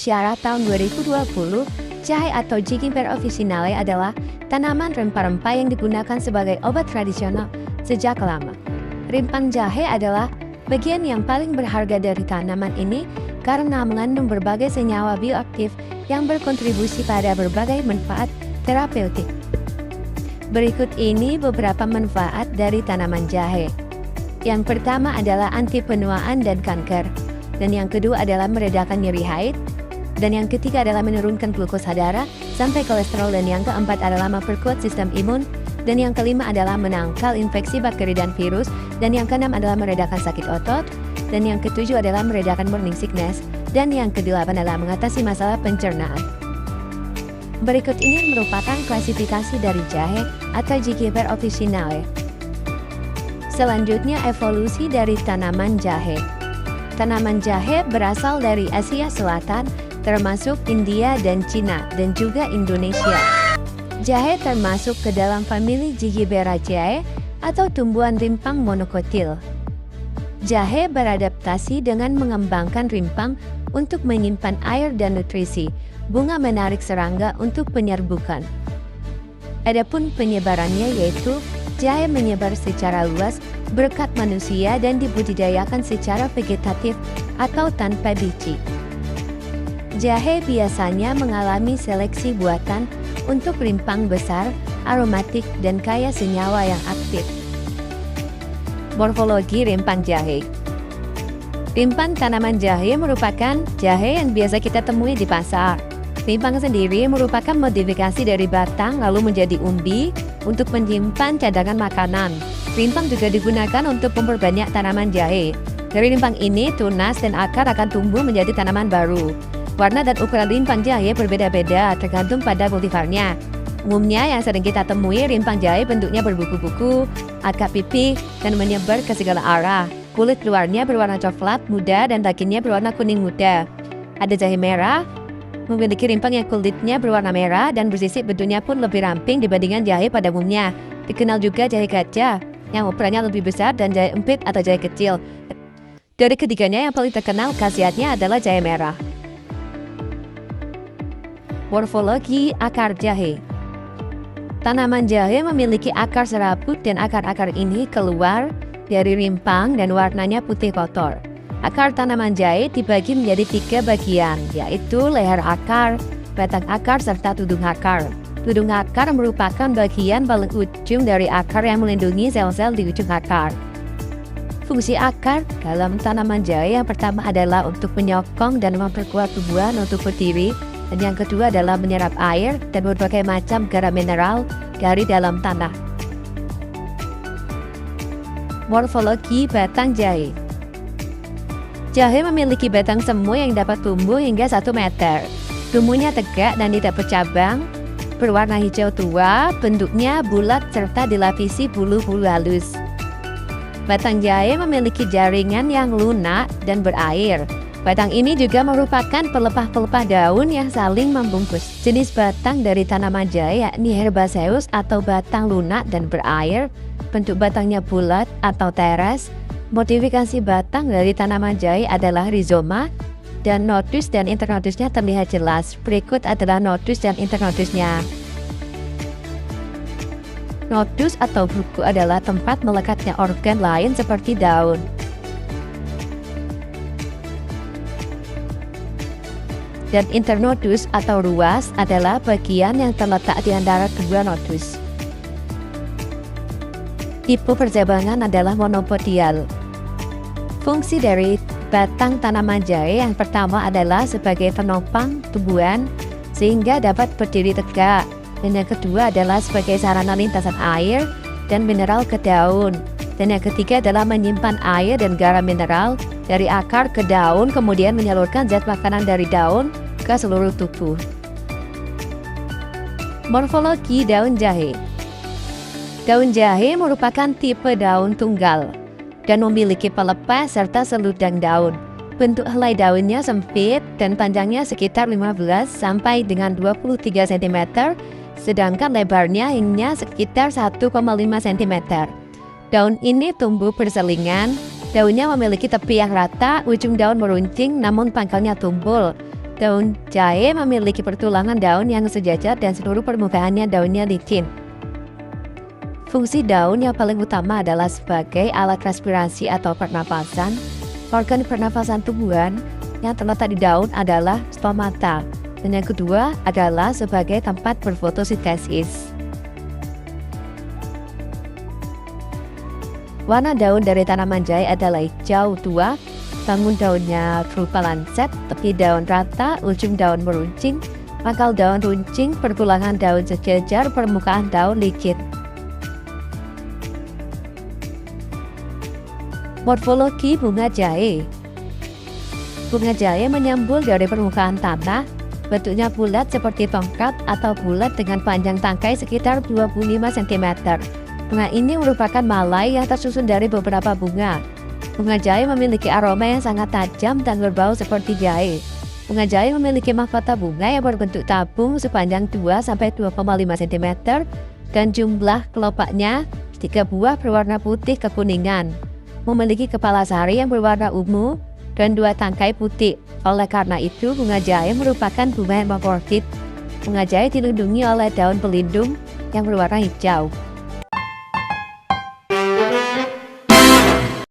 syarat tahun 2020, jahe atau Jicimber officinale adalah tanaman rempah-rempah yang digunakan sebagai obat tradisional sejak lama. Rimpang jahe adalah bagian yang paling berharga dari tanaman ini karena mengandung berbagai senyawa bioaktif yang berkontribusi pada berbagai manfaat terapeutik. Berikut ini beberapa manfaat dari tanaman jahe. Yang pertama adalah anti penuaan dan kanker. Dan yang kedua adalah meredakan nyeri haid. Dan yang ketiga adalah menurunkan glukosa darah sampai kolesterol. Dan yang keempat adalah memperkuat sistem imun. Dan yang kelima adalah menangkal infeksi bakteri dan virus. Dan yang keenam adalah meredakan sakit otot. Dan yang ketujuh adalah meredakan morning sickness. Dan yang kedelapan adalah mengatasi masalah pencernaan. Berikut ini merupakan klasifikasi dari jahe atau Jicimber officinale. Selanjutnya evolusi dari tanaman jahe. Tanaman jahe berasal dari Asia Selatan, termasuk India dan Cina, dan juga Indonesia. Jahe termasuk ke dalam famili Jiciberaceae atau tumbuhan rimpang monokotil. Jahe beradaptasi dengan mengembangkan rimpang untuk menyimpan air dan nutrisi. Bunga menarik serangga untuk penyerbukan. Adapun penyebarannya yaitu jahe menyebar secara luas berkat manusia dan dibudidayakan secara vegetatif atau tanpa biji. Jahe biasanya mengalami seleksi buatan untuk rimpang besar, aromatik, dan kaya senyawa yang aktif. Morfologi rimpang jahe. Rimpang tanaman jahe merupakan jahe yang biasa kita temui di pasar. Rimpang sendiri merupakan modifikasi dari batang lalu menjadi umbi untuk menyimpan cadangan makanan. Rimpang juga digunakan untuk memperbanyak tanaman jahe. Dari rimpang ini, tunas dan akar akan tumbuh menjadi tanaman baru. Warna dan ukuran rimpang jahe berbeda-beda tergantung pada kultivarnya. Umumnya yang sering kita temui rimpang jahe bentuknya berbuku-buku, agak pipih, dan menyebar ke segala arah. Kulit luarnya berwarna coklat muda dan dagingnya berwarna kuning muda. Ada jahe merah, memiliki rimpang yang kulitnya berwarna merah dan bersisik bentuknya pun lebih ramping dibandingkan jahe pada umumnya. Dikenal juga jahe gajah yang ukurannya lebih besar dan jahe empit atau jahe kecil. Dari ketiganya yang paling terkenal khasiatnya adalah jahe merah. Morfologi akar jahe. Tanaman jahe memiliki akar serabut dan akar-akar ini keluar dari rimpang dan warnanya putih kotor. Akar tanaman jahe dibagi menjadi 3 bagian, yaitu leher akar, batang akar, serta tudung akar. Tudung akar merupakan bagian paling ujung dari akar yang melindungi sel-sel di ujung akar. Fungsi akar dalam tanaman jahe yang pertama adalah untuk menyokong dan memperkuat tumbuhan untuk berdiri, dan yang kedua adalah menyerap air dan berbagai macam garam mineral dari dalam tanah. Morfologi batang jahe. Jahe memiliki batang semu yang dapat tumbuh hingga 1 meter. Tumbuhnya tegak dan tidak bercabang, berwarna hijau tua, bentuknya bulat serta dilapisi bulu-bulu halus. Batang jahe memiliki jaringan yang lunak dan berair. Batang ini juga merupakan pelepah-pelepah daun yang saling membungkus. Jenis batang dari tanaman jahe yakni herbaceous atau batang lunak dan berair. Bentuk batangnya bulat atau teres. Modifikasi batang dari tanaman jahe adalah rizoma, dan nodus dan internodusnya terlihat jelas. Berikut adalah nodus dan internodusnya. Nodus atau buku adalah tempat melekatnya organ lain seperti daun. Dan internodus atau ruas adalah bagian yang terletak di antara dua nodus. Tipe percabangan adalah monopodial. Fungsi dari batang tanaman jahe yang pertama adalah sebagai penopang tumbuhan sehingga dapat berdiri tegak, dan yang kedua adalah sebagai sarana lintasan air dan mineral ke daun, dan yang ketiga adalah menyimpan air dan garam mineral dari akar ke daun, kemudian menyalurkan zat makanan dari daun ke seluruh tubuh. Morfologi daun jahe. Daun jahe merupakan tipe daun tunggal dan memiliki pelepah serta seludang daun. Bentuk helai daunnya sempit dan panjangnya sekitar 15 sampai dengan 23 cm, sedangkan lebarnya hingga sekitar 1,5 cm. Daun ini tumbuh berselingan, daunnya memiliki tepi yang rata, ujung daun meruncing namun pangkalnya tumpul. Daun jahe memiliki pertulangan daun yang sejajar dan seluruh permukaannya daunnya licin. Fungsi daun yang paling utama adalah sebagai alat respirasi atau pernapasan. Organ pernapasan tumbuhan yang terletak di daun adalah stomata, dan yang kedua adalah sebagai tempat berfotosintesis. Warna daun dari tanaman jahe adalah hijau tua, bangun daunnya berupa lancet, tepi daun rata, ujung daun meruncing, pangkal daun runcing, pertulangan daun sejajar, permukaan daun licin. Morfologi bunga jahe. Bunga jahe menyembul dari permukaan tanah, bentuknya bulat seperti tongkat atau bulat dengan panjang tangkai sekitar 25 cm. Bunga ini merupakan malai yang tersusun dari beberapa bunga. Bunga jahe memiliki aroma yang sangat tajam dan berbau seperti jahe. Bunga jahe memiliki mahkota bunga yang berbentuk tabung sepanjang 2-2,5 cm dan jumlah kelopaknya 3 buah berwarna putih kekuningan. Memiliki kepala sari yang berwarna ungu dan 2 tangkai putih. Oleh karena itu, bunga jahe merupakan bunga hermafrodit. Bunga jahe dilindungi oleh daun pelindung yang berwarna hijau.